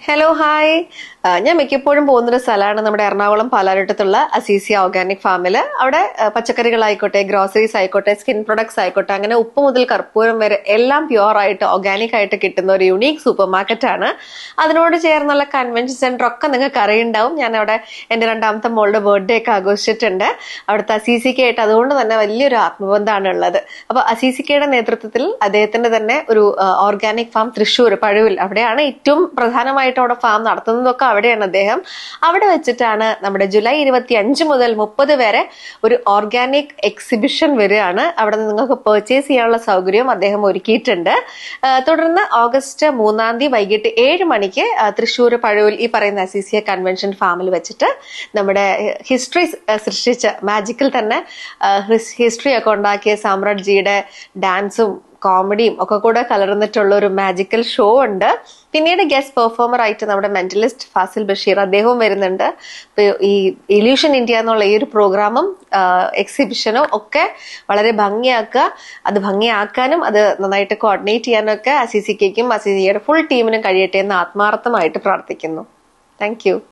Hello hi. ഞാൻ മിക്കപ്പോഴും പോകുന്നൊരു സ്ഥലമാണ് നമ്മുടെ എറണാകുളം പാലാരിവട്ടത്തുള്ള അസീസിയ ഓർഗാനിക് ഫാമില്. അവിടെ പച്ചക്കറികളായിക്കോട്ടെ, ഗ്രോസറീസ് ആയിക്കോട്ടെ, സ്കിൻ പ്രൊഡക്ട്സ് ആയിക്കോട്ടെ, അങ്ങനെ ഉപ്പ് മുതൽ കർപ്പൂരം വരെ എല്ലാം പ്യുവർ ആയിട്ട് ഓർഗാനിക് ആയിട്ട് കിട്ടുന്ന ഒരു യുണീക് സൂപ്പർ മാർക്കറ്റ് ആണ്. അതിനോട് ചേർന്നുള്ള കൺവെൻഷൻ സെന്റർ ഒക്കെ നിങ്ങൾക്ക് അറിയുണ്ടാവും. ഞാൻ അവിടെ എന്റെ രണ്ടാമത്തെ മോളുടെ ബർത്ത്ഡേ ഒക്കെ ആഘോഷിച്ചിട്ടുണ്ട്. അവിടുത്തെ അസീസിക്കയായിട്ട് അതുകൊണ്ട് തന്നെ വലിയൊരു ആത്മബന്ധമാണ് ഉള്ളത്. അപ്പൊ അസീസിക്കയുടെ നേതൃത്വത്തിൽ അദ്ദേഹത്തിന്റെ തന്നെ ഒരു ഓർഗാനിക് ഫാം തൃശ്ശൂർ പഴുവിൽ, അവിടെയാണ് ഏറ്റവും പ്രധാനമായിട്ട് അവിടെ ഫാം നടത്തുന്നതൊക്കെ അവിടെയാണ് അദ്ദേഹം. അവിടെ വെച്ചിട്ടാണ് നമ്മുടെ ജൂലൈ 25 മുതൽ 30 വരെ ഒരു ഓർഗാനിക് എക്സിബിഷൻ വരികയാണ്. അവിടെ നിന്ന് നിങ്ങൾക്ക് പർച്ചേസ് ചെയ്യാനുള്ള സൗകര്യവും അദ്ദേഹം ഒരുക്കിയിട്ടുണ്ട്. തുടർന്ന് ഓഗസ്റ്റ് 3 വൈകിട്ട് 7 മണിക്ക് തൃശ്ശൂർ പഴുവിൽ ഈ പറയുന്ന അസീസിയ കൺവെൻഷൻ ഫാമിൽ വെച്ചിട്ട് നമ്മുടെ ഹിസ്റ്ററി സൃഷ്ടിച്ച മാജിക്കിൽ തന്നെ ഹിസ്റ്ററി ഒക്കെ ഉണ്ടാക്കിയ സാമ്രാട്ട് ജിയുടെ ഡാൻസും കോമഡിയും ഒക്കെ കൂടെ കലർന്നിട്ടുള്ള ഒരു മാജിക്കൽ ഷോ ഉണ്ട്. പിന്നീട് ഗസ്റ്റ് പെർഫോമർ ആയിട്ട് നമ്മുടെ മെന്റലിസ്റ്റ് ഫാസിൽ ബഷീർ അദ്ദേഹവും വരുന്നുണ്ട്. ഈ ഇല്യൂഷൻ ഇന്ത്യ എന്നുള്ള ഈ ഒരു പ്രോഗ്രാമും എക്സിബിഷനും ഒക്കെ വളരെ ഭംഗിയാക്കുക, അത് ഭംഗിയാക്കാനും അത് നന്നായിട്ട് കോർഡിനേറ്റ് ചെയ്യാനും ഒക്കെ അസീസിക്കും അസീസിയുടെ ഫുൾ ടീമിനും കഴിയട്ടെ എന്ന് ആത്മാർത്ഥമായിട്ട് പ്രാർത്ഥിക്കുന്നു. Thank you.